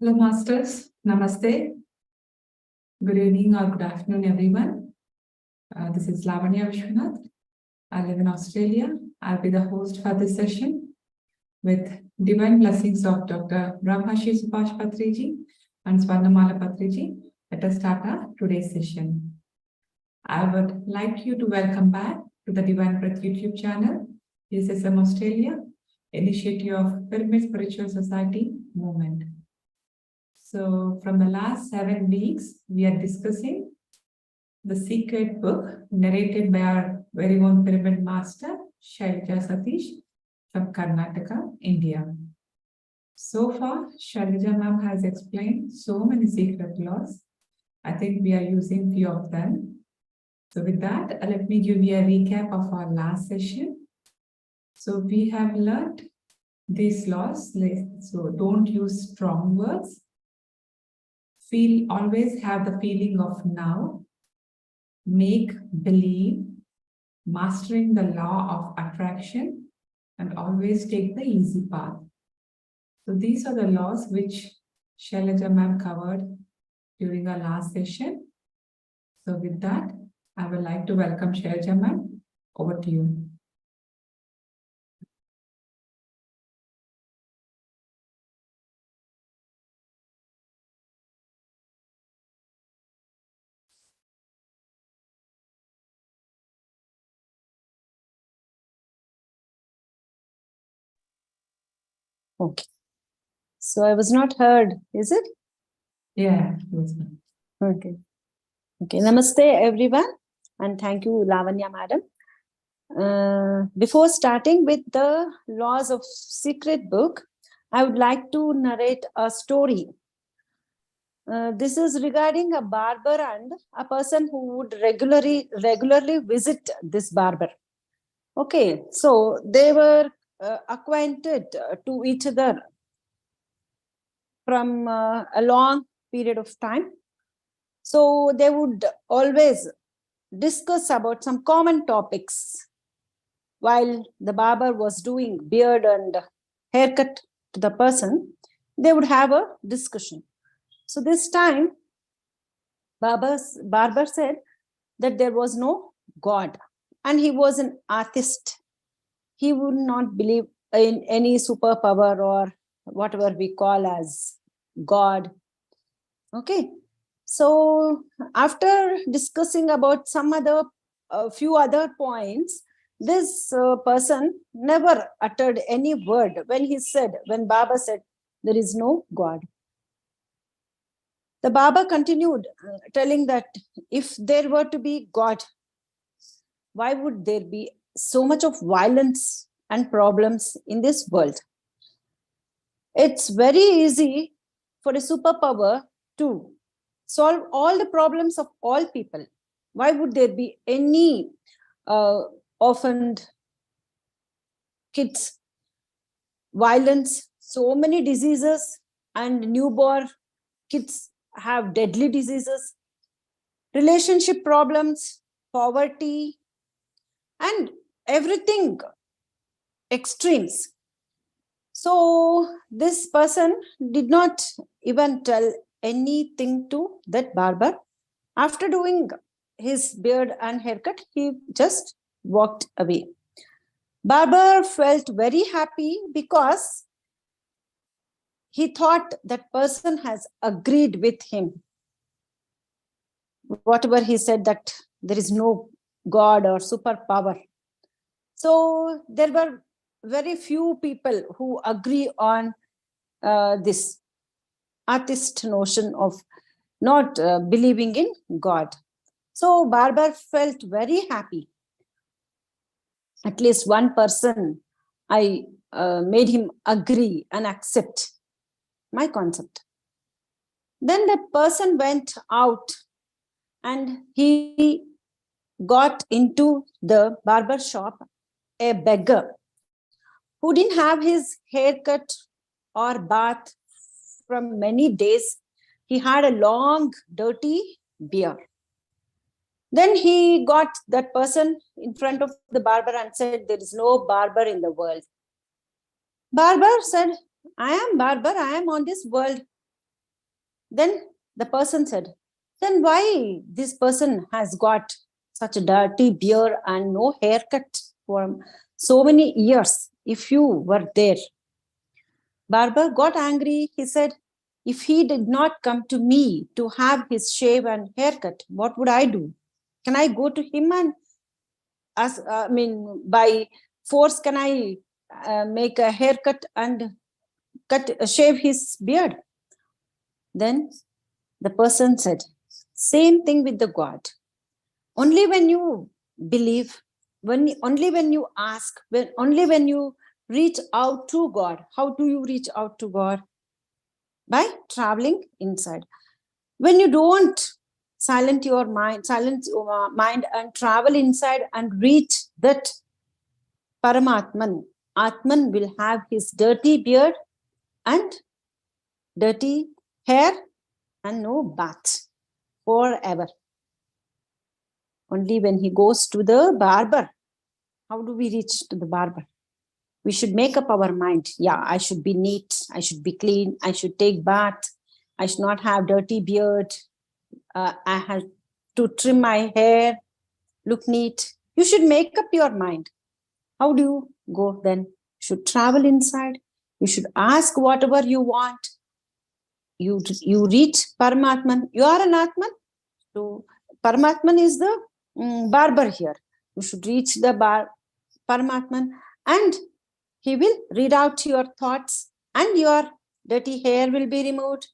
Hello, Masters. Namaste. Good evening or good afternoon, everyone. This is Lavanya Vishwanath. I live in Australia. I'll be the host for this session with divine blessings of Dr. Brahmashi Subhash Patriji and Swarnamala Patriji. Let us start our today's session. I would like you to welcome back to the Divine Breath YouTube channel. This is from Australia, initiative of Pyramid Spiritual Society movement. So from the last 7 weeks, we are discussing the secret book narrated by our very own pyramid master, Shylaja Sathish from Karnataka, India. So far, Shylaja ma'am has explained so many secret laws. I think we are using few of them. So with that, let me give you a recap of our last session. So we have learned these laws. So don't use strong words. Always have the feeling of now, make believe, mastering the law of attraction, and always take the easy path. So these are the laws which Shylaja ma'am covered during our last session. So with that, I would like to welcome Shylaja ma'am. Over to you. Okay. So I was not heard, is it? Yeah, yes, ma'am. Okay. Okay. Namaste, everyone. And thank you, Lavanya madam. Before starting with the laws of secret book, I would like to narrate a story. This is regarding a barber and a person who would regularly visit this barber. Okay, so they were acquainted to each other from a long period of time. So they would always discuss about some common topics while the barber was doing beard and haircut to the person. They would have a discussion. So this time, barber said that there was no God and he was an atheist. He would not believe in any superpower or whatever we call as God. Okay. So after discussing about some other few other points, this person never uttered any word when Baba said there is no God. The Baba continued telling that if there were to be God, why would there be so much of violence and problems in this world? It's very easy for a superpower to solve all the problems of all people. Why would there be any orphaned kids, violence, so many diseases, and newborn kids have deadly diseases, relationship problems, poverty, and everything extremes. So this person did not even tell anything to that barber. After doing his beard and haircut, he just walked away. Barber felt very happy because he thought that person has agreed with him. Whatever he said, that there is no God or superpower. So there were very few people who agree on this atheist notion of not believing in God. So Barber felt very happy. At least one person, I made him agree and accept my concept. Then the person went out and he got into the barber shop a beggar who didn't have his haircut or bath from many days. He had a long, dirty beard. Then he got that person in front of the barber and said, there is no barber in the world. Barber said, I am barber, I am on this world. Then the person said, then why this person has got such a dirty beard and no haircut for so many years if you were there? Barber got angry. He said, if he did not come to me to have his shave and haircut, what would I do? Can I go to him and by force, can I make a haircut and shave his beard? Then the person said, same thing with the God. Only when you believe, only when you ask, only when you reach out to God. How do you reach out to God? By traveling inside. When you don't silence your mind and travel inside and reach that Paramatman, Atman will have his dirty beard and dirty hair and no bath forever. Only when he goes to the barber. How do we reach to the barber? We should make up our mind. Yeah, I should be neat. I should be clean. I should take bath. I should not have dirty beard. I have to trim my hair, look neat. You should make up your mind. How do you go then? You should travel inside. You should ask whatever you want. You reach Paramatman. You are an Atman. So Paramatman is the barber here. You should reach the Paramatman and he will read out your thoughts and your dirty hair will be removed.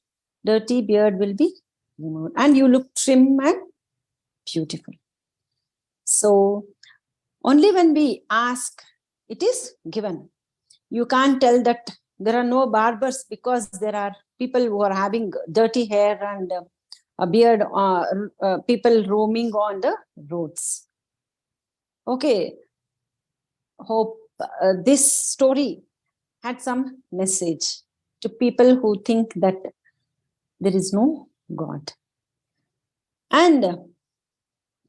Dirty beard will be removed and you look trim and beautiful. So only when we ask, it is given. You can't tell that there are no barbers because there are people who are having dirty hair and a beard, people roaming on the roads. Okay, hope this story had some message to people who think that there is no God. And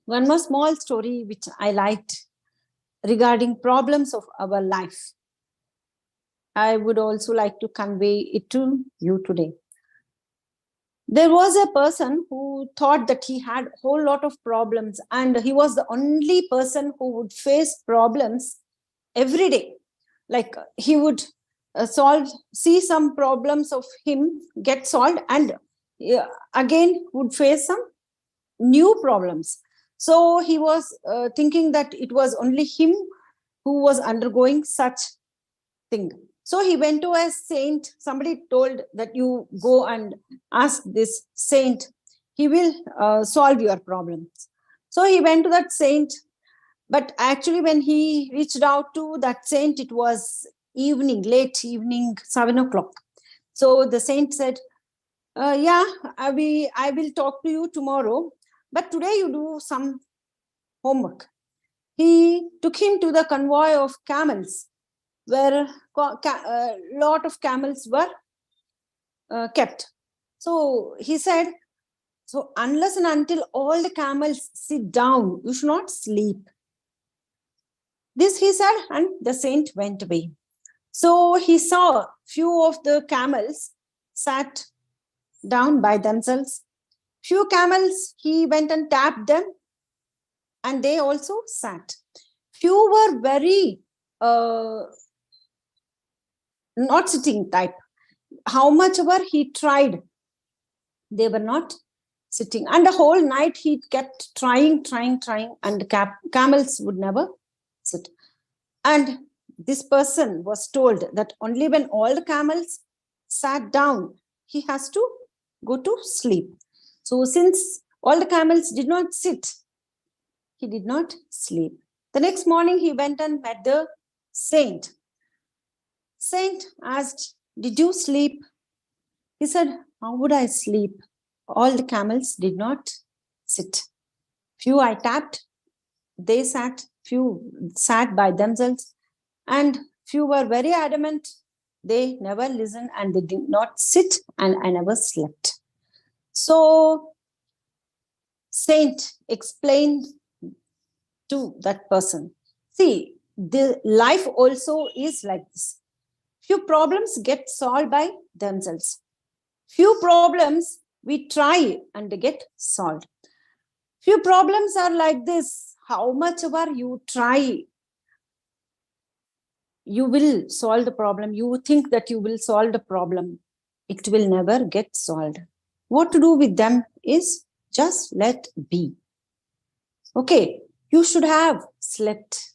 one more small story which I liked regarding problems of our life. I would also like to convey it to you today. There was a person who thought that he had a whole lot of problems and he was the only person who would face problems every day. Like he would see some problems of him get solved and again would face some new problems. So he was thinking that it was only him who was undergoing such thing. So he went to a saint. Somebody told that you go and ask this saint. He will solve your problems. So he went to that saint. But actually, when he reached out to that saint, it was evening, late evening, 7 o'clock. So the saint said, yeah, I will talk to you tomorrow. But today you do some homework. He took him to the convoy of camels, where a lot of camels were kept. So he said, so unless and until all the camels sit down, you should not sleep. This he said, and the saint went away. So he saw few of the camels sat down by themselves. Few camels, he went and tapped them, and they also sat. Few were very not sitting type. How much ever he tried, they were not sitting. And the whole night he kept trying, and the camels would never sit. And this person was told that only when all the camels sat down, he has to go to sleep. So since all the camels did not sit, he did not sleep. The next morning, he went and met the saint. Saint asked, did you sleep? He said, how would I sleep? All the camels did not sit. Few I tapped, they sat, few sat by themselves, and few were very adamant. They never listened and they did not sit, and I never slept. So saint explained to that person, see, the life also is like this. Few problems get solved by themselves. Few problems we try and they get solved. Few problems are like this. How much ever you try, you will solve the problem. You think that you will solve the problem. It will never get solved. What to do with them is just let be. Okay, you should have slept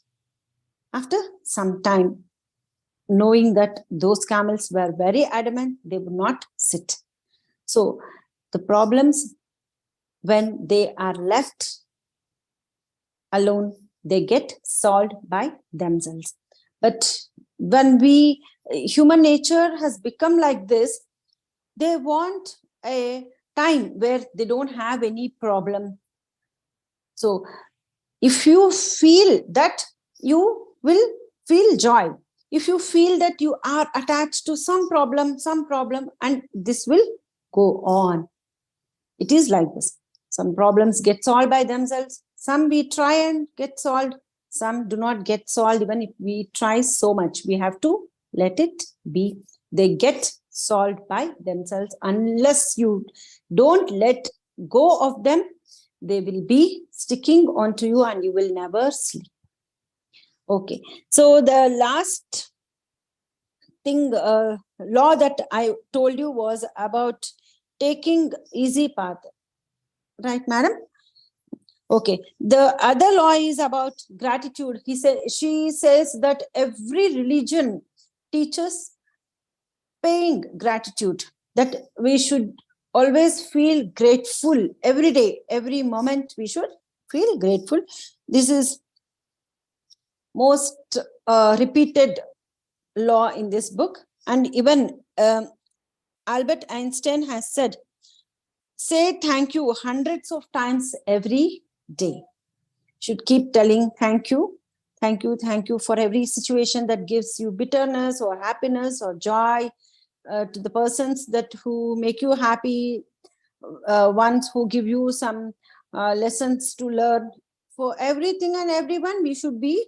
after some time, knowing that those camels were very adamant, they would not sit. So the problems, when they are left alone, they get solved by themselves. But when human nature has become like this, they want a time where they don't have any problem. So if you feel that, you will feel joy. If you feel that you are attached to some problem, and this will go on. It is like this. Some problems get solved by themselves. Some we try and get solved. Some do not get solved. Even if we try so much, we have to let it be. They get solved by themselves. Unless you don't let go of them, they will be sticking onto you and you will never sleep. Okay. So the last thing, law that I told you was about taking easy path. Right, madam? Okay. The other law is about gratitude. She says that every religion teaches paying gratitude, that we should always feel grateful every day, every moment we should feel grateful. This is most repeated law in this book. And even Albert Einstein has said, say thank you hundreds of times every day. Should keep telling thank you, thank you, thank you for every situation that gives you bitterness or happiness or joy, to the persons that who make you happy, ones who give you some lessons to learn. For everything and everyone, we should be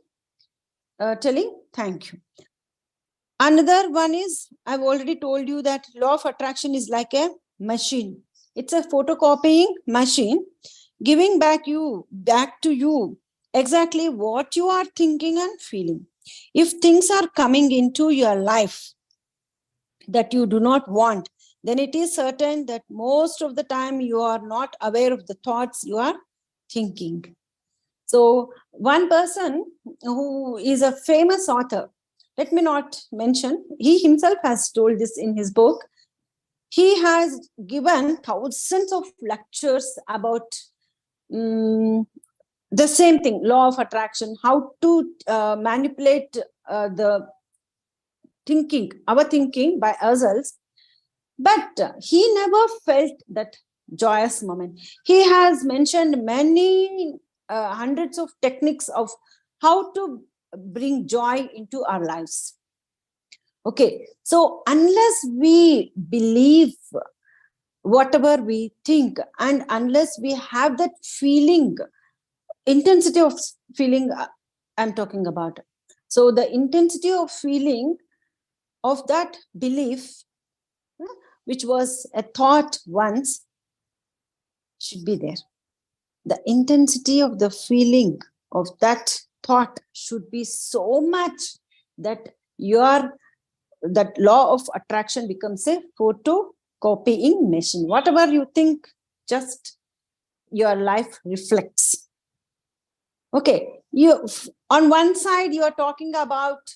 telling thank you. Another one is, I've already told you that law of attraction is like a machine. It's a photocopying machine, giving back to you exactly what you are thinking and feeling. If things are coming into your life that you do not want, then it is certain that most of the time you are not aware of the thoughts you are thinking. So one person who is a famous author, let me not mention, he himself has told this in his book. He has given thousands of lectures about the same thing, law of attraction, how to manipulate the thinking, our thinking by ourselves. But he never felt that joyous moment. He has mentioned many hundreds of techniques of how to bring joy into our lives. Okay, so unless we believe whatever we think, and unless we have that feeling, intensity of feeling I'm talking about. So the intensity of feeling of that belief, which was a thought once, should be there. The intensity of the feeling of that thought should be so much that that law of attraction becomes a photocopying machine. Whatever you think, just your life reflects. Okay, you on one side you are talking about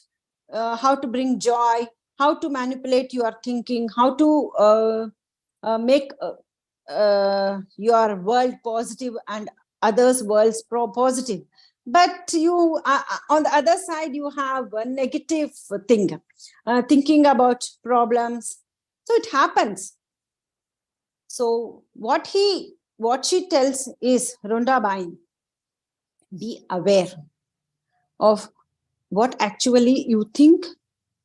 how to bring joy, how to manipulate your thinking, how to make your world positive and others' worlds positive. But you on the other side you have a negative thing, thinking about problems. So it happens. So what she tells is, Rundabai, be aware of what actually you think,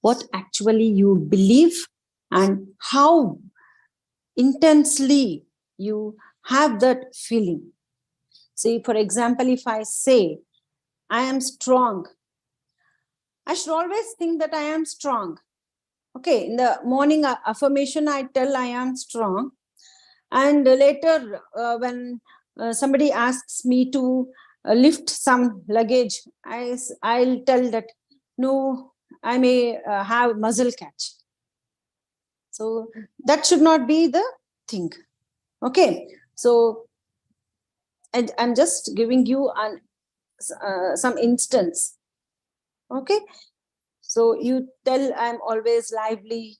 what actually you believe, and how intensely you have that feeling. See, for example, if I say, I am strong, I should always think that I am strong. Okay, in the morning affirmation, I tell I am strong. And later, when somebody asks me to lift some luggage, I'll tell that, no, I may have muscle catch. So that should not be the thing. Okay. So I'm just giving you some instance. Okay. So you tell, I'm always lively.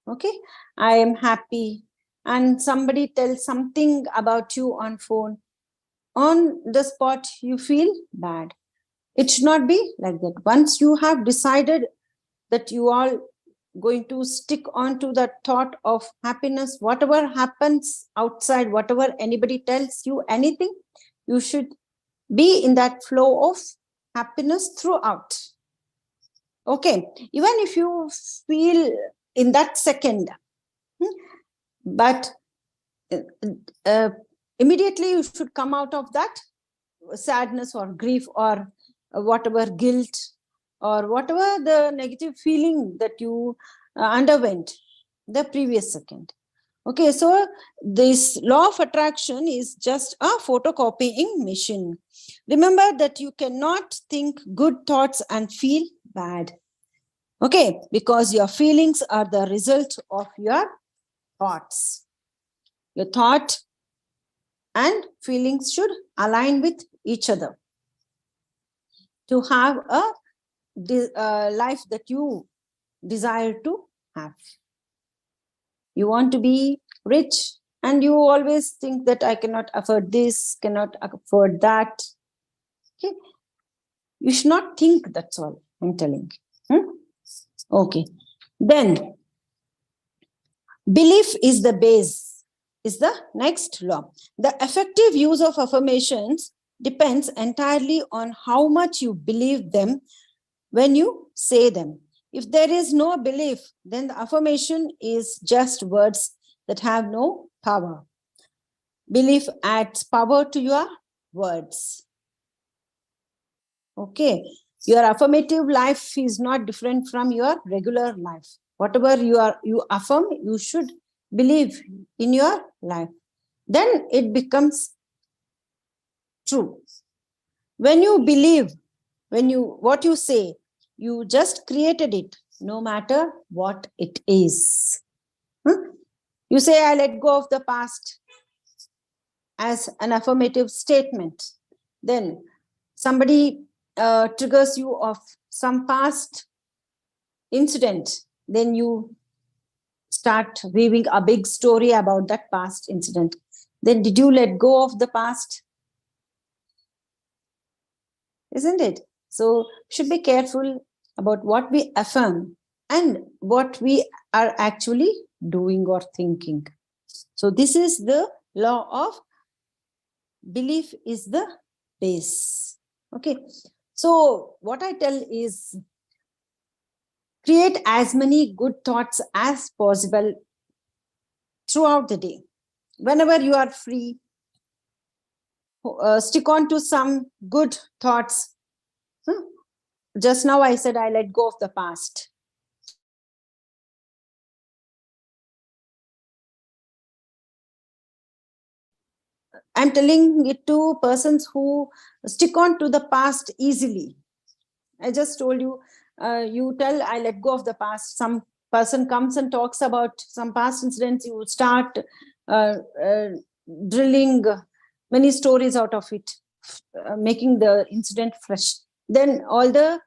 Okay. I am happy. And somebody tells something about you on phone. On the spot, you feel bad. It should not be like that. Once you have decided that you are going to stick on to the thought of happiness, whatever happens outside, whatever anybody tells you, anything, you should be in that flow of happiness throughout. Okay, even if you feel in that second, but immediately you should come out of that sadness or grief or whatever guilt or whatever the negative feeling that you underwent the previous second. Okay, so this law of attraction is just a photocopying machine. Remember that you cannot think good thoughts and feel bad. Okay, because your feelings are the result of your thoughts. Your thought and feelings should align with each other to have a life that you desire to have. You want to be rich and you always think that I cannot afford this, cannot afford that. Okay. You should not think, that's all I'm telling. Okay. Then belief is the base, is the next law. The effective use of affirmations depends entirely on how much you believe them when you say them. If there is no belief, then the affirmation is just words that have no power. Belief adds power to your words. Okay. Your affirmative life is not different from your regular life. Whatever you affirm, you should believe in your life. Then it becomes true. When you believe, what you say, you just created it, no matter what it is. You say, I let go of the past as an affirmative statement. Then somebody triggers you of some past incident. Then you start weaving a big story about that past incident. Then did you let go of the past? Isn't it? So should be careful about what we affirm and what we are actually doing or thinking. So this is the law of belief is the base. Okay. So what I tell is create as many good thoughts as possible throughout the day. Whenever you are free, stick on to some good thoughts. Just now I said I let go of the past. I'm telling it to persons who stick on to the past easily. I just told you, you tell I let go of the past. Some person comes and talks about some past incidents. You start drilling many stories out of it, making the incident fresh. Then all the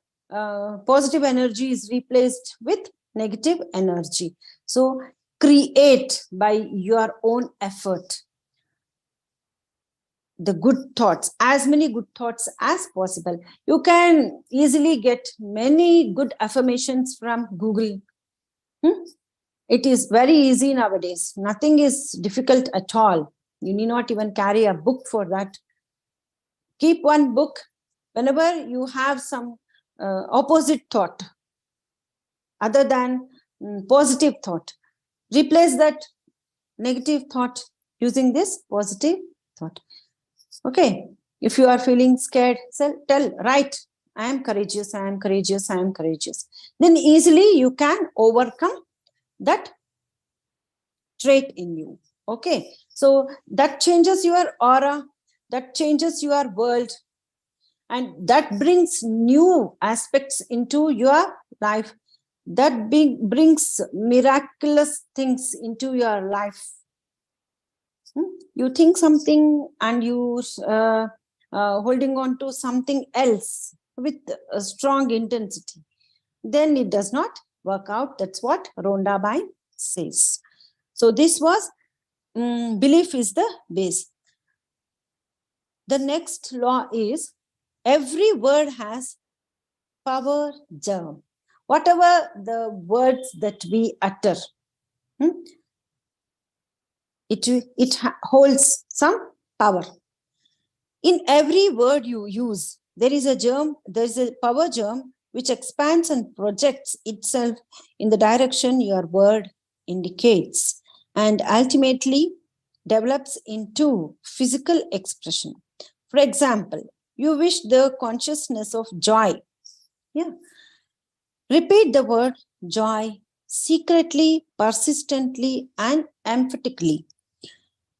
positive energy is replaced with negative energy. So create by your own effort the good thoughts, as many good thoughts as possible. You can easily get many good affirmations from Google. It is very easy nowadays. Nothing is difficult at all. You need not even carry a book for that. Keep one book. Whenever you have some opposite thought, other than positive thought, replace that negative thought using this positive thought. Okay. If you are feeling scared, write, I am courageous, I am courageous, I am courageous. Then easily you can overcome that trait in you. Okay, so that changes your aura, that changes your world, and that brings new aspects into your life. That brings miraculous things into your life. You think something and you holding on to something else with a strong intensity, then it does not work out. That's what Rhonda Byrne says. So this was belief is the base. The next law is every word has power germ. Whatever the words that we utter, it holds some power. In every word you use, there is a germ, there is a power germ which expands and projects itself in the direction your word indicates and ultimately develops into physical expression. For example, you wish the consciousness of joy. Yeah. Repeat the word joy secretly, persistently, and emphatically.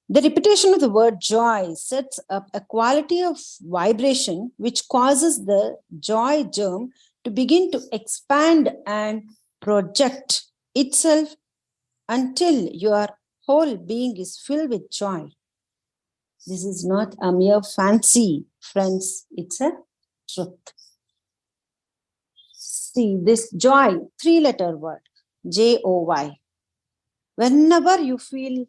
The repetition of the word joy sets up a quality of vibration which causes the joy germ to begin to expand and project itself until your whole being is filled with joy. This is not a mere fancy, friends, it's a truth. See, this joy, three-letter word, Joy. Whenever you feel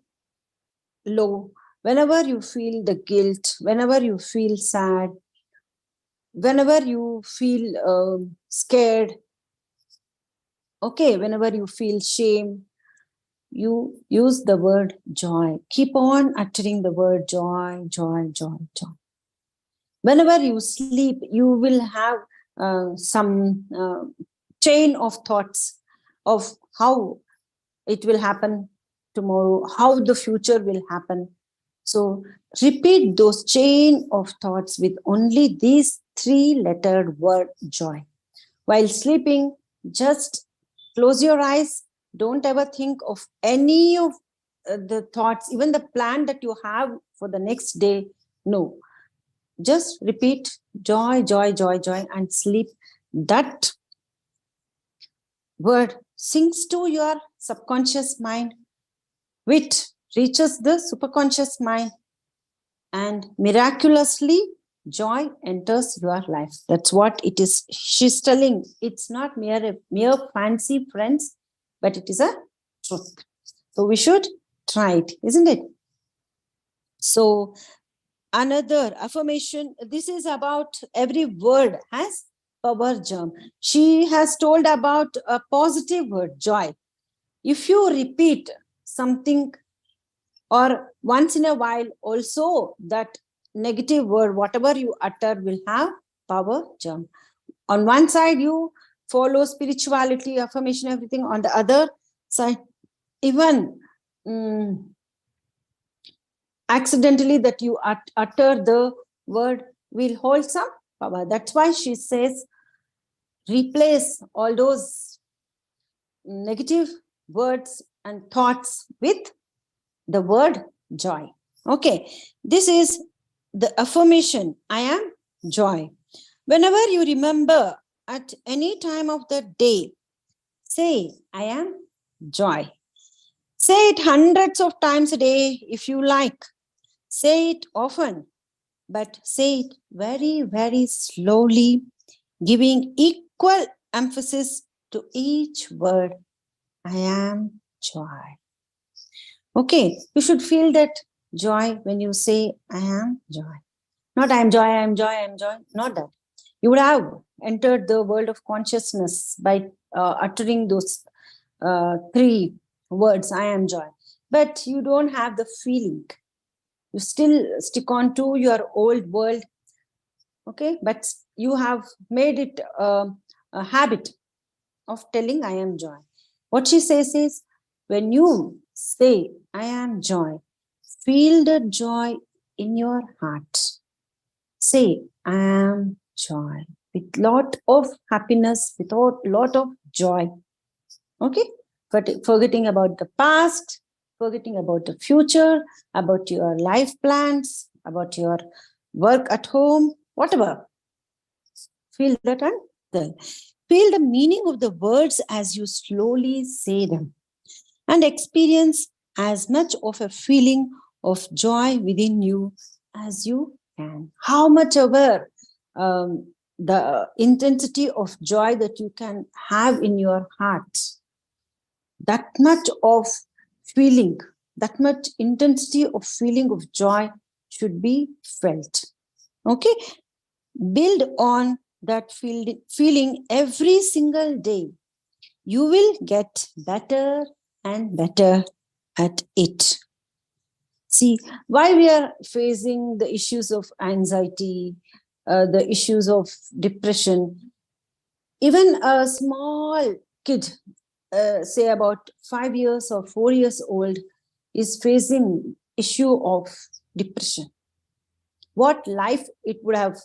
low, whenever you feel the guilt, whenever you feel sad, whenever you feel scared, okay, whenever you feel shame, you use the word joy. Keep on uttering the word joy, joy, joy, joy. Whenever you sleep, you will have some chain of thoughts of how it will happen tomorrow, how the future will happen. So repeat those chain of thoughts with only these three-lettered word joy. While sleeping, just close your eyes. Don't ever think of any of the thoughts, even the plan that you have for the next day. No, just repeat joy, joy, joy, joy, and sleep. That word sinks to your subconscious mind, which reaches the superconscious mind, and miraculously joy enters your life. That's what it is. She's telling it's not mere fancy, friends, but it is a truth. So we should try it, isn't it? So another affirmation, this is about every word has power germ. She has told about a positive word, joy. If you repeat something or once in a while also that negative word, whatever you utter will have power germ. On one side you follow spirituality, affirmation, everything. On the other side, even accidentally that you utter the word will hold some power. That's why she says replace all those negative words and thoughts with the word joy. Okay, this is the affirmation, I am joy. Whenever you remember at any time of the day, say, I am joy. Say it hundreds of times a day if you like. Say it often, but say it very, very slowly, giving equal emphasis to each word. I am joy. Okay, you should feel that joy when you say, I am joy. Not I am joy, I am joy, I am joy. Not that. You would have entered the world of consciousness by uttering those three words, I am joy. But you don't have the feeling. You still stick on to your old world. Okay, but you have made it a habit of telling I am joy. What she says is, when you say I am joy, feel the joy in your heart. Say I am joy with lot of happiness, with a lot of joy. Okay, but forgetting about the past, forgetting about the future, about your life plans, about your work at home, whatever. Feel that and then feel the meaning of the words as you slowly say them, and experience as much of a feeling of joy within you as you can. How much ever the intensity of joy that you can have in your heart, that much of feeling, that much intensity of feeling of joy should be felt. Okay, build on that feeling every single day. You will get better and better at it. See, why we are facing the issues of anxiety, the issues of depression. Even a small kid, say about 5 years or 4 years old, is facing issue of depression. What life it would have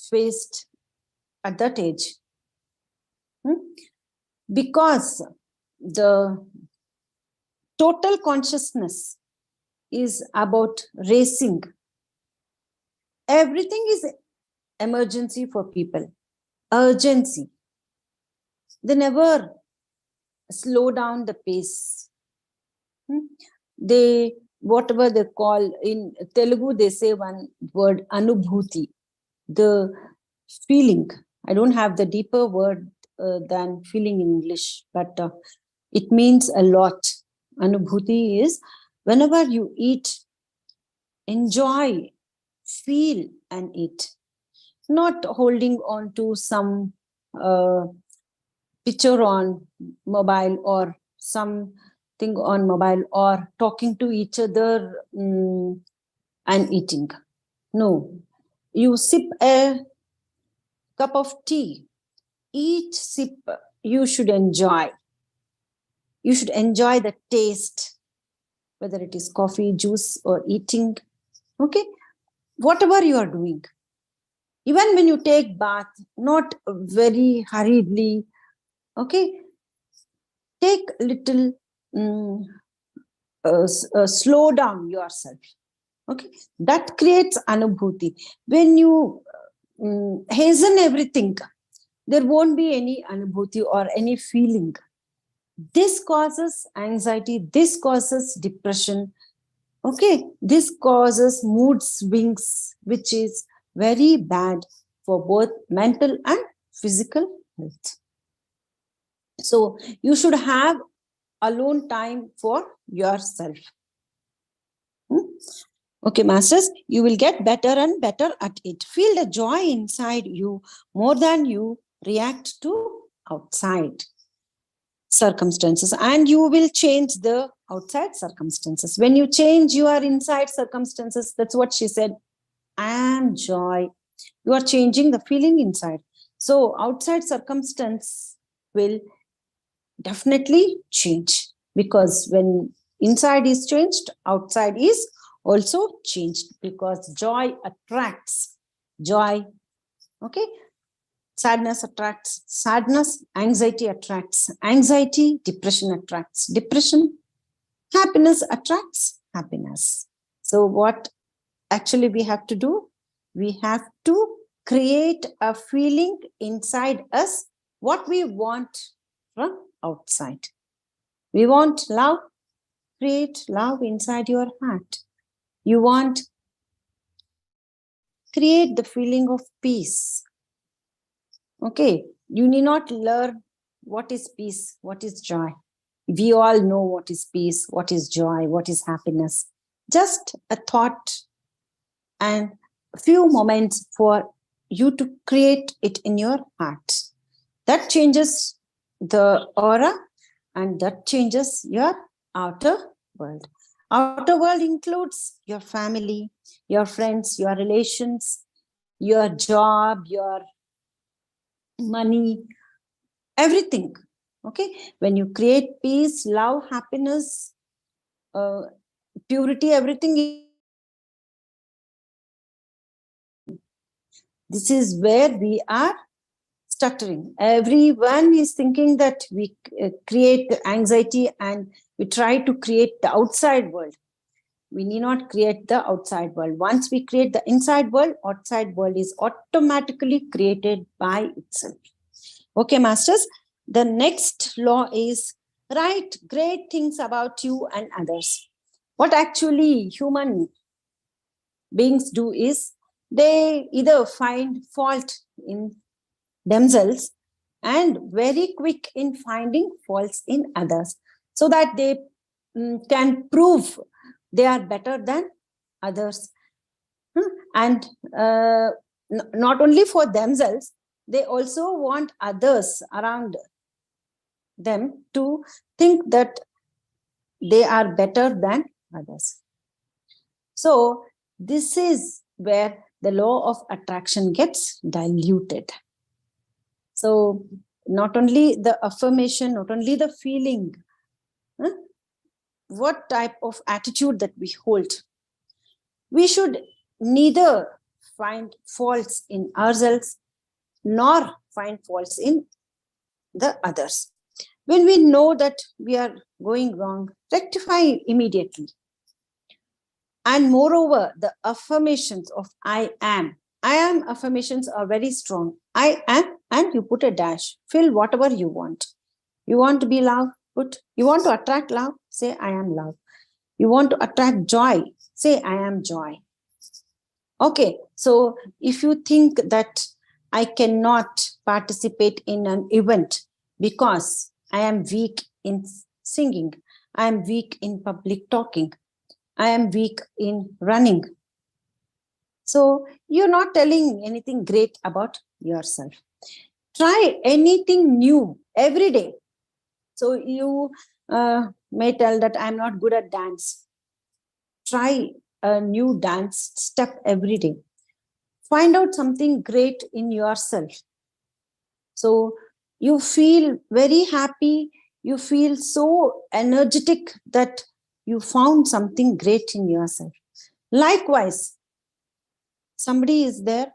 faced at that age? Because the total consciousness is about racing. Everything is emergency for people, urgency. They never slow down the pace. They, whatever they call in Telugu, they say one word, anubhuti, the feeling. I don't have the deeper word than feeling in English, but it means a lot. Anubhuti is whenever you eat, enjoy, feel and eat, not holding on to some picture on mobile or something on mobile or talking to each other and eating. No, you sip a cup of tea. Each sip you should enjoy. You should enjoy the taste, whether it is coffee, juice, or eating. Okay, whatever you are doing. Even when you take bath, not very hurriedly. Okay, take little slow down yourself. Okay, that creates anubhuti. When you hasten everything, there won't be any anubhuti or any feeling. This causes anxiety, this causes depression. Okay, this causes mood swings, which is very bad for both mental and physical health. So you should have alone time for yourself. Okay, masters, you will get better and better at it. Feel the joy inside you more than you react to outside circumstances, and you will change the outside circumstances. When you change your inside circumstances, that's what she said, I am joy. You are changing the feeling inside. So outside circumstance will definitely change, because when inside is changed, outside is also changed, because joy attracts joy. Okay, sadness attracts sadness, anxiety attracts anxiety, depression attracts depression, happiness attracts happiness. So what actually we have to do? We have to create a feeling inside us, what we want from outside. We want love, create love inside your heart. You want, create the feeling of peace. Okay, you need not learn what is peace, what is joy. We all know what is peace, what is joy, what is happiness. Just a thought and a few moments for you to create it in your heart. That changes the aura, and that changes your outer world. Outer world includes your family, your friends, your relations, your job, your money, everything. Okay, when you create peace, love, happiness, purity, everything, this is where we are stuttering. Everyone is thinking that we create anxiety and We try to create the outside world. We need not create the outside world. Once we create the inside world, outside world is automatically created by itself. Okay, masters. The next law is write great things about you and others. What actually human beings do is they either find fault in themselves and very quick in finding faults in others, so that they can prove they are better than others. And not only for themselves, they also want others around them to think that they are better than others. So this is where the law of attraction gets diluted. So not only the affirmation, not only the feeling, what type of attitude that we hold. We should neither find faults in ourselves nor find faults in the others. When we know that we are going wrong, rectify immediately. And moreover, the affirmations of I am affirmations are very strong. I am, and you put a dash, fill whatever you want. You want to be love, you want to attract love, say I am love. You want to attract joy, say I am joy. Okay, so if you think that I cannot participate in an event because I am weak in singing, I am weak in public talking, I am weak in running. So you're not telling anything great about yourself. Try anything new every day. So you may tell that I'm not good at dance. Try a new dance step every day. Find out something great in yourself. So you feel very happy. You feel so energetic that you found something great in yourself. Likewise, somebody is there,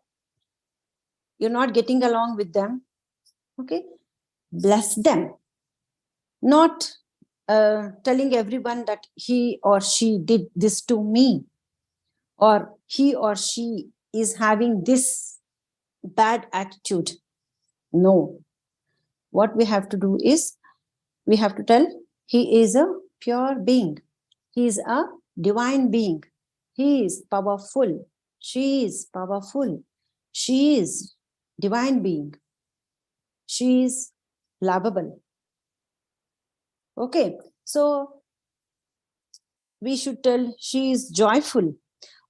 you're not getting along with them. Okay, bless them. Not telling everyone that he or she did this to me, or he or she is having this bad attitude. No. What we have to do is, we have to tell he is a pure being. He is a divine being. He is powerful. She is powerful. She is divine being. She is lovable. Okay, so we should tell she is joyful.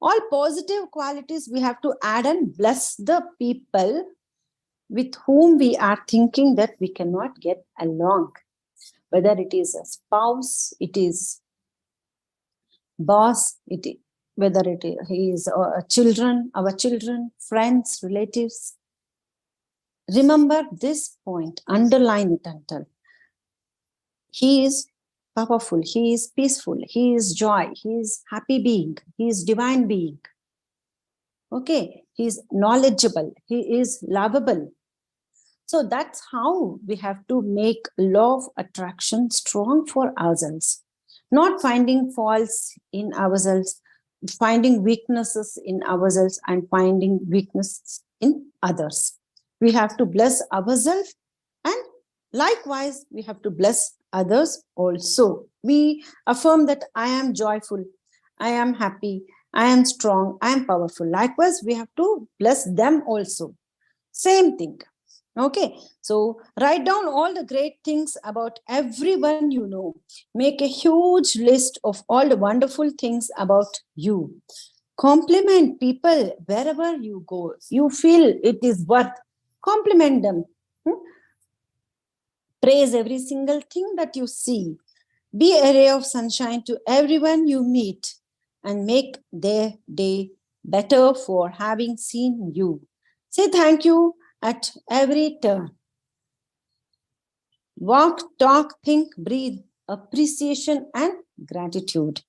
All positive qualities we have to add and bless the people with whom we are thinking that we cannot get along. Whether it is a spouse, it is boss, whether it is children, our children, friends, relatives. Remember this point, underline it and tell. He is powerful, he is peaceful, he is joy, he is happy being, he is divine being. Okay, he is knowledgeable, he is lovable. So that's how we have to make law of attraction strong for ourselves. Not finding faults in ourselves, finding weaknesses in ourselves and finding weaknesses in others. We have to bless ourselves, and likewise, we have to bless others also. We affirm that I am joyful, I am happy, I am strong, I am powerful. Likewise, we have to bless them also. Same thing. Okay, so write down all the great things about everyone you know. Make a huge list of all the wonderful things about you. Compliment people wherever you go. You feel it is worth, compliment them. Praise every single thing that you see. Be a ray of sunshine to everyone you meet and make their day better for having seen you. Say thank you at every turn. Walk, talk, think, breathe, appreciation and gratitude.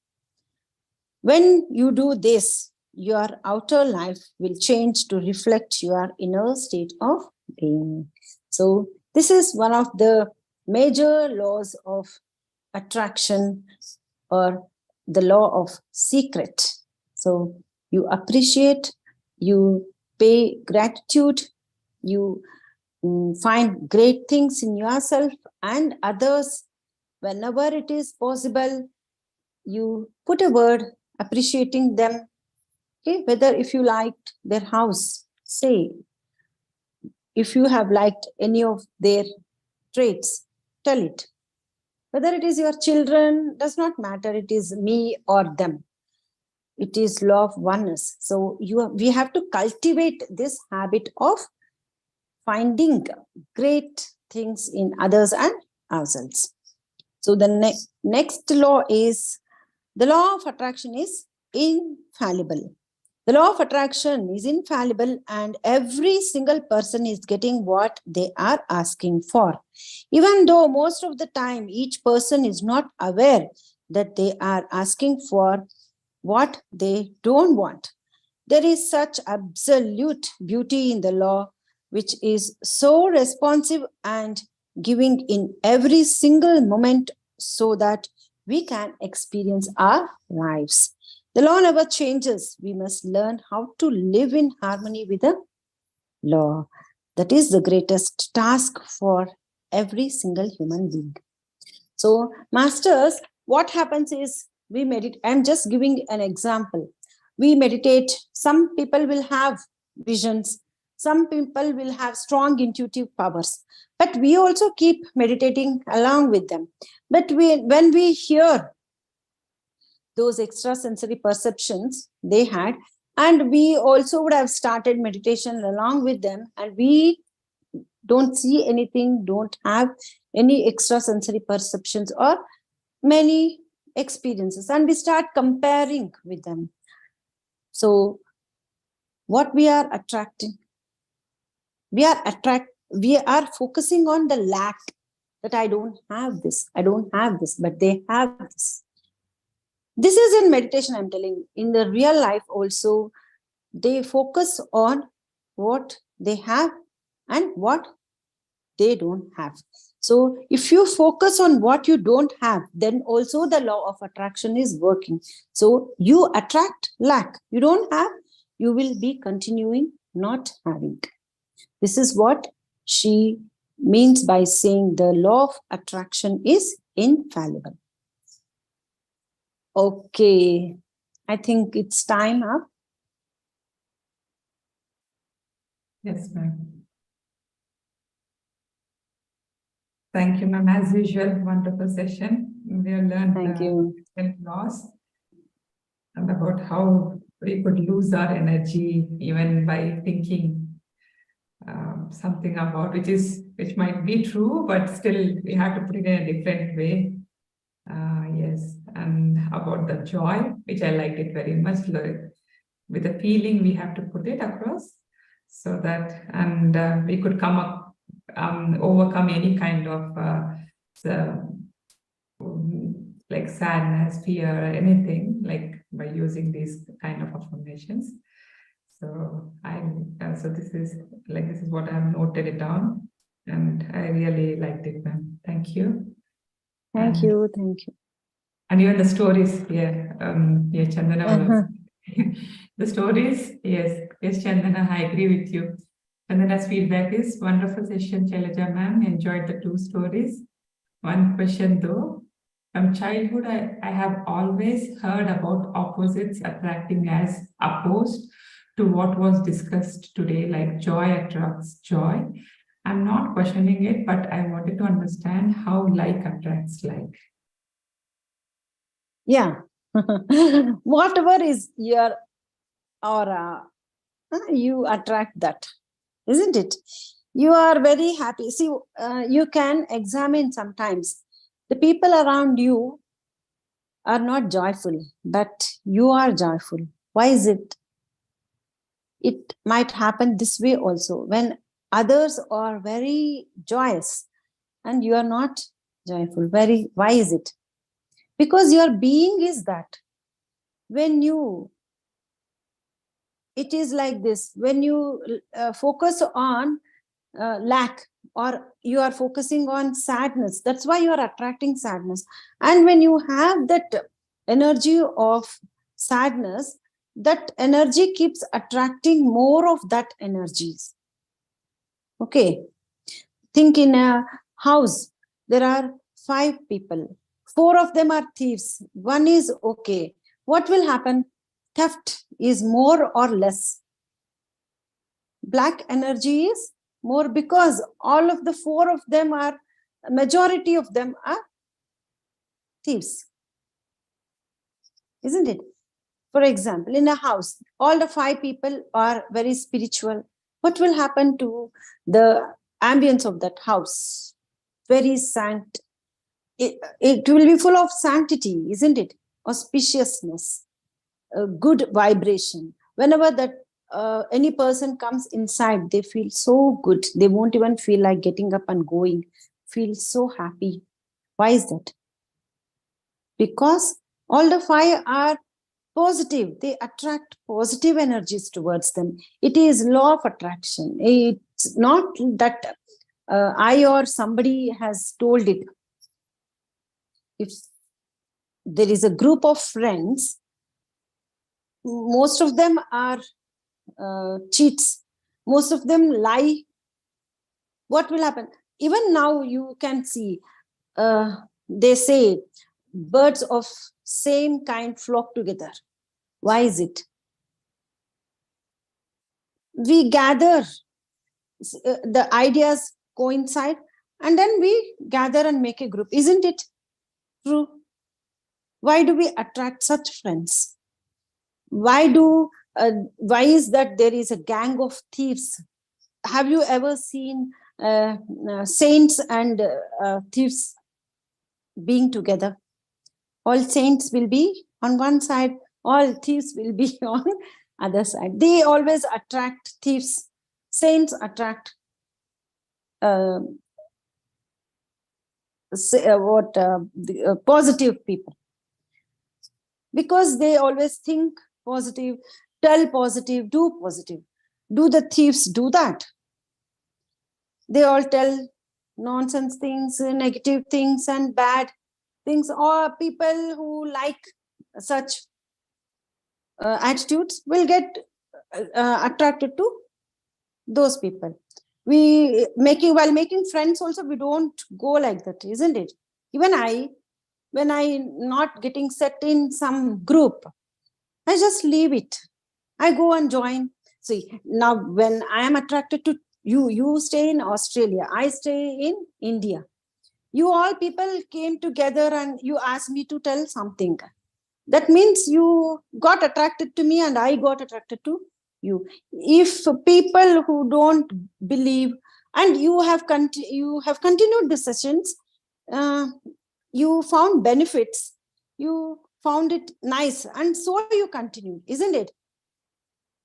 When you do this, your outer life will change to reflect your inner state of being. So this is one of the major laws of attraction or the law of secret. So you appreciate, you pay gratitude, you find great things in yourself and others. Whenever it is possible, you put a word appreciating them. Okay, whether if you liked their house, say. If you have liked any of their traits, tell it. Whether it is your children, does not matter, it is me or them. It is law of oneness. So we have to cultivate this habit of finding great things in others and ourselves. So the next law is, the law of attraction is infallible. The law of attraction is infallible and every single person is getting what they are asking for. Even though most of the time each person is not aware that they are asking for what they don't want. There is such absolute beauty in the law, which is so responsive and giving in every single moment so that we can experience our lives. The law never changes. We must learn how to live in harmony with the law. That is the greatest task for every single human being. So, masters, what happens is we meditate. I'm just giving an example. We meditate. Some people will have visions. Some people will have strong intuitive powers. But we also keep meditating along with them. But when we hear those extrasensory perceptions they had, and we also would have started meditation along with them, and we don't see anything, don't have any extrasensory perceptions or many experiences, and we start comparing with them. So what we are attracting, we are focusing on the lack, that I don't have this, but they have this. This is in meditation, I'm telling. In the real life also, they focus on what they have and what they don't have. So if you focus on what you don't have, then also the law of attraction is working. So you attract lack. You don't have, you will be continuing not having. This is what she means by saying the law of attraction is infallible. Okay, I think it's time up. Yes, ma'am. Thank you, ma'am. As usual, wonderful session. We have learned Thank you. laws and about how we could lose our energy even by thinking something about which might be true, but still we have to put it in a different way. Yes, and about the joy, which I liked it very much. With the feeling, we have to put it across so that, and we could come up, overcome any kind of like sadness, fear, or anything, like by using these kind of affirmations. So this is what I have noted it down, and I really liked it, ma'am. Thank you. Thank you. And even the stories, Chandana was the stories, yes, Chandana, I agree with you. Chandana's feedback is wonderful session, Shylaja ma'am. Enjoyed the 2 stories. One question though, from childhood, I have always heard about opposites attracting as opposed to what was discussed today, like joy attracts joy. I'm not questioning it, but I wanted to understand how like attracts like. Yeah. Whatever is your aura, you attract that, isn't it? You are very happy. See, you can examine sometimes. The people around you are not joyful, but you are joyful. Why is it? It might happen this way also. When others are very joyous and you are not joyful, why is it? Because your being is that. It is like this. When you focus on lack, or you are focusing on sadness. That's why you are attracting sadness. And when you have that energy of sadness, that energy keeps attracting more of that energies. Okay. Think in a house, there are 5 people. 4 of them are thieves. 1 is okay. What will happen? Theft is more or less. Black energy is more, because all of the 4 of them are, majority of them are thieves. Isn't it? For example, in a house, all the 5 people are very spiritual. What will happen to the ambience of that house? Very it will be full of sanctity, isn't it? Auspiciousness, good vibration. Whenever that any person comes inside, they feel so good. They won't even feel like getting up and going. Feel so happy. Why is that? Because all the 5 are positive. They attract positive energies towards them. It is law of attraction. It's not that I or somebody has told it. If there is a group of friends, most of them are cheats. Most of them lie. What will happen? Even now you can see, they say birds of same kind flock together. Why is it? We gather, the ideas coincide, and then we gather and make a group. Isn't it true? Why do we attract such friends? Why is that there is a gang of thieves? Have you ever seen saints and thieves being together? All saints will be on one side, all thieves will be on other side. They always attract thieves. Saints attract positive people, because they always think positive, tell positive, do positive. Do the thieves do that? They all tell nonsense things, negative things, and bad things. Or people who like such attitudes will get attracted to those people. While making friends also, we don't go like that, isn't it? Even when I not getting set in some group, I just leave it. I go and join. See, now when I am attracted to you stay in Australia, I stay in India. You all people came together and you asked me to tell something. That means you got attracted to me and I got attracted to you. If people who don't believe, and you have continued the sessions, you found benefits, you found it nice, and so you continued, isn't it?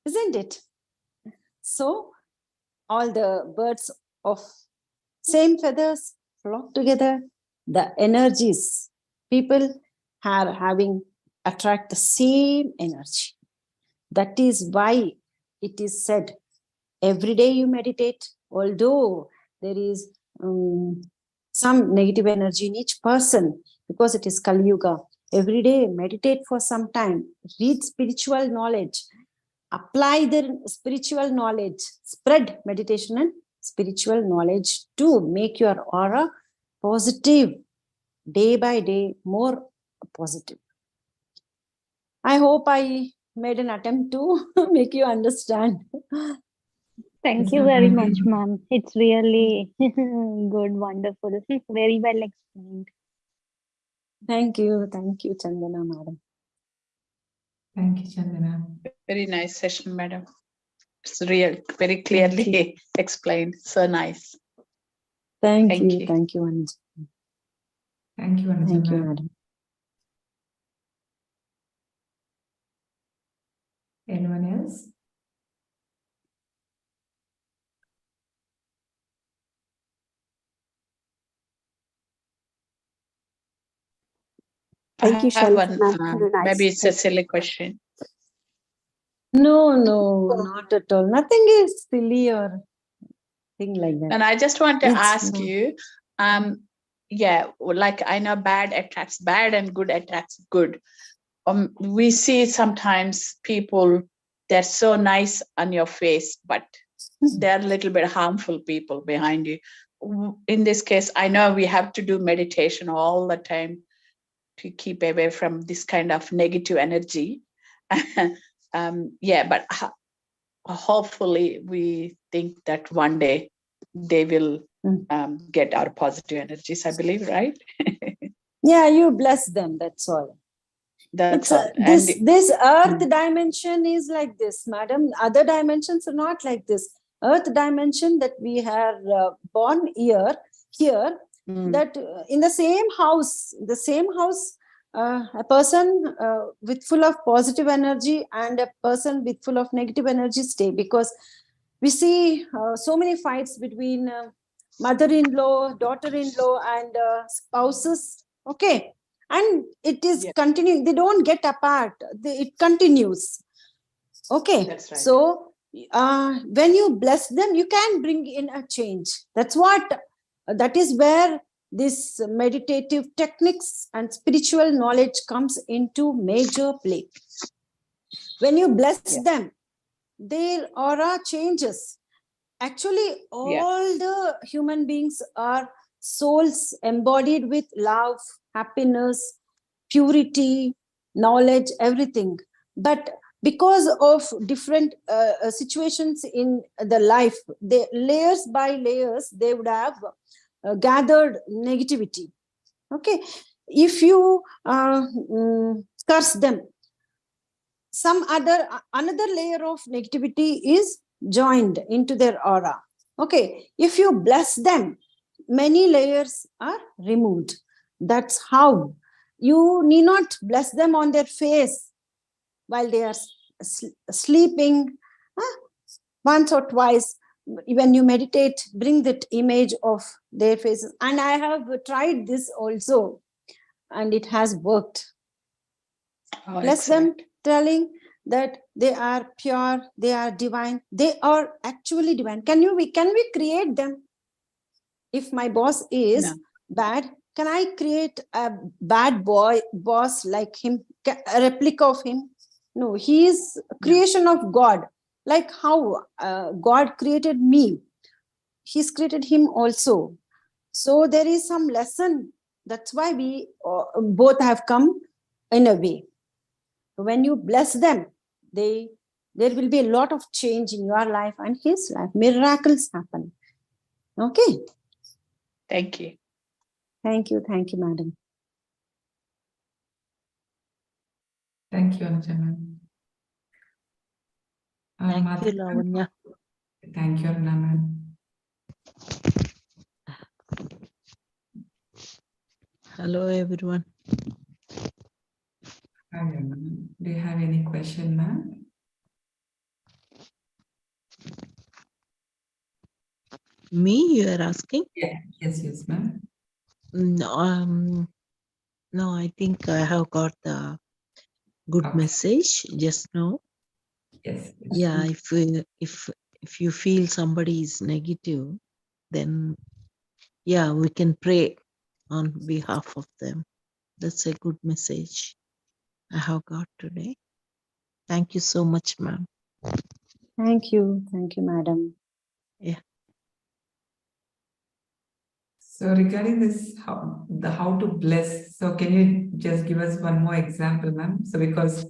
Isn't it? So all the birds of same feathers flock together. The energies, people are having, attract the same energy. That is why it is said, every day you meditate, although there is some negative energy in each person, because it is Kali Yuga. Every day meditate for some time, read spiritual knowledge, apply the spiritual knowledge, spread meditation and spiritual knowledge to make your aura positive, day by day, more positive. I hope I made an attempt to make you understand. Thank Yes, you ma'am. very Thank much, you. ma'am. It's really good, wonderful, very well explained. Thank you, Chandana madam. Thank you, Chandana. Very nice session, madam. It's real, very clearly explained. So nice. Thank Thank you, you. thank you, Anuj. Thank you, Anuja Thank you, ma'am. madam. Anyone else? Thank you, I have Shylaja, one, ma'am. Very nice. maybe it's a silly question. No, not at all. Nothing is silly or thing like that. And I just want to It's ask not- you, yeah, like I know bad attracts bad and good attracts good. We see sometimes people, they're so nice on your face, but they're a little bit harmful people behind you. In this case, I know we have to do meditation all the time to keep away from this kind of negative energy. Yeah, but hopefully we think that one day they will get our positive energies, I believe, right? Yeah, you bless them, that's all. That's It's all. And this earth dimension is like this, madam. Other dimensions are not like this. Earth dimension that we are born here, that in the same house, a person with full of positive energy and a person with full of negative energy stay, because we see so many fights between mother-in-law, daughter-in-law, and spouses. Okay, and it is continuing. They don't get apart. It continues. Okay, that's right. So when you bless them, you can bring in a change. That is where this meditative techniques and spiritual knowledge comes into major play. When you bless them, their aura changes. Actually, all the human beings are souls embodied with love, happiness, purity, knowledge, everything. But because of different situations in the life, they, layers by layers, they would have gathered negativity. Okay, if you curse them, another layer of negativity is joined into their aura. Okay, if you bless them, many layers are removed. That's how. You need not bless them on their face while they are sleeping. Once or twice, when you meditate, bring that image of their faces. And I have tried this also, and it has worked. Bless them, telling that they are pure, they are divine, they are actually divine. Can we create them? If my boss is bad, can I create a bad boss like him, a replica of him? No, he is a creation of God. Like how God created me, he's created him also. So there is some lesson. That's why we both have come in a way. When you bless them, there will be a lot of change in your life and his life. Miracles happen. Okay. Thank you. Thank you, madam. Thank you, Anuja ma'am. Thank you, Lavanya. Thank you, Aruna ma'am. Hello, everyone. Hi, Aruna ma'am. Do you have any question, ma'am? Me, you are asking? Yeah. Yes, ma'am. No, no, I think I have got the good message just now. Yes. Yeah, if you feel somebody is negative, then yeah, we can pray on behalf of them. That's a good message I have got today. Thank you so much, ma'am. Thank you, madam. Yeah. So regarding this, how to bless. So can you just give us one more example, ma'am? So because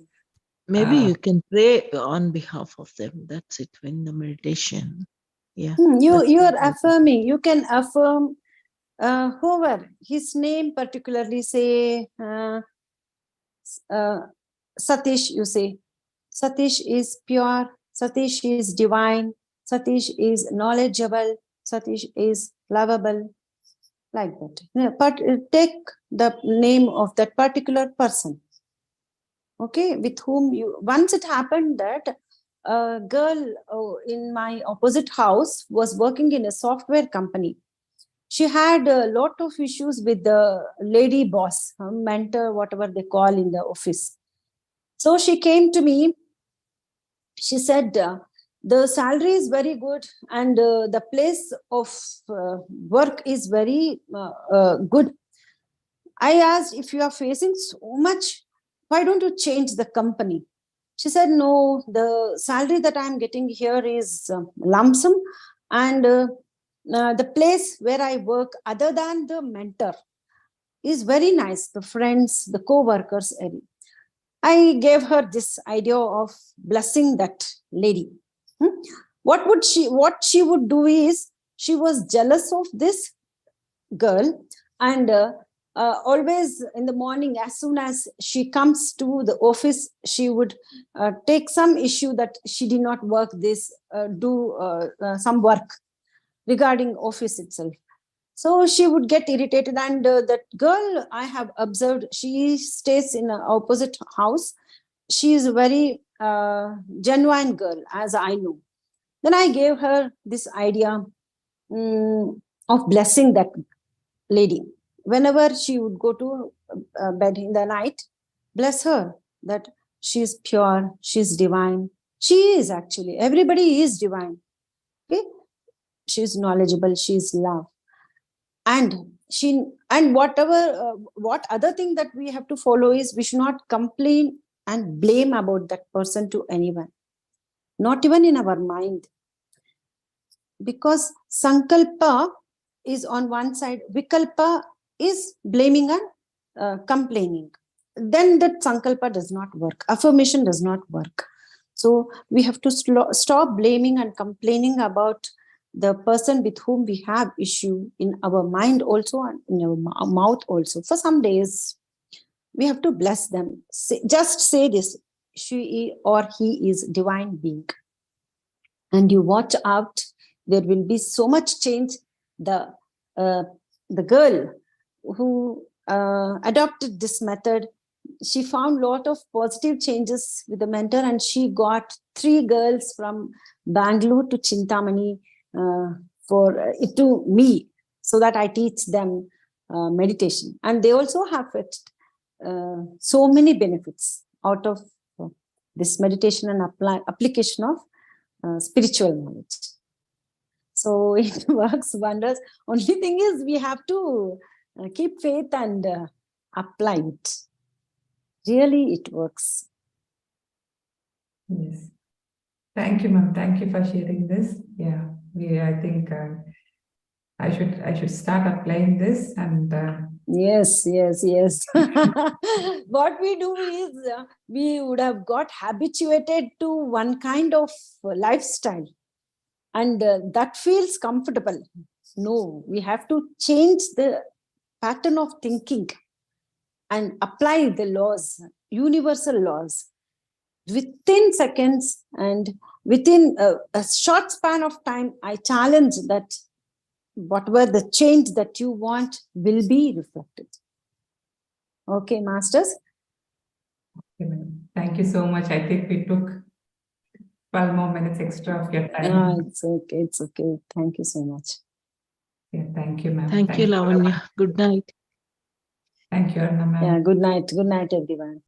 maybe you can pray on behalf of them. That's it in the meditation. Yeah. You are affirming. You can affirm whoever, his name particularly, say Sathish, you say Sathish is pure, Sathish is divine, Sathish is knowledgeable, Sathish is lovable, like that. Yeah, but take the name of that particular person, okay, with whom you, once it happened that a girl in my opposite house was working in a software company. She had a lot of issues with the lady boss, mentor, whatever they call in the office. So she came to me. She said, the salary is very good, and the place of work is very good. I asked, if you are facing so much, why don't you change the company? She said, no, the salary that I'm getting here is lump sum, and the place where I work, other than the mentor, is very nice. The friends, the co-workers. I gave her this idea of blessing that lady. What she would do is, she was jealous of this girl, and always in the morning, as soon as she comes to the office, she would take some issue that she did not work this, do some work regarding office itself. So she would get irritated, and that girl, I have observed, she stays in an opposite house. She is a very genuine girl, as I know. Then I gave her this idea of blessing that lady. Whenever she would go to bed in the night, bless her that she is pure, she is divine. She is actually, everybody is divine. Okay, she is knowledgeable, she is love, and whatever what other thing that we have to follow is, we should not complain and blame about that person to anyone, not even in our mind, because sankalpa is on one side, vikalpa is blaming and complaining. Then that sankalpa does not work, affirmation does not work. So we have to stop blaming and complaining about the person with whom we have issue, in our mind also and in our mouth also. For some days, we have to bless them. Just say this, she or he is divine being. And you watch out, there will be so much change. The girl who adopted this method, she found a lot of positive changes with the mentor, and she got 3 girls from Bangalore to Chintamani to me, so that I teach them meditation. And they also have so many benefits out of this meditation and application of spiritual knowledge. So it works wonders. Only thing is, we have to keep faith and apply it. Really, it works. Yes. Thank you, ma'am. Thank you for sharing this. Yeah, I think I should start applying this, and Yes. What we do is, we would have got habituated to one kind of lifestyle, and that feels comfortable. No, we have to change the pattern of thinking and apply the laws, universal laws, within seconds, and within a short span of time. I challenge that whatever the change that you want will be reflected. Okay, masters. okay, ma'am. Thank you so much. I think we took 12 more minutes extra of your time. It's okay. It's okay. Thank you so much. Yeah, thank you, ma'am. Thank you, Lavanya. Good night. Thank you, Arna, ma'am. Yeah, good night. Good night, everyone.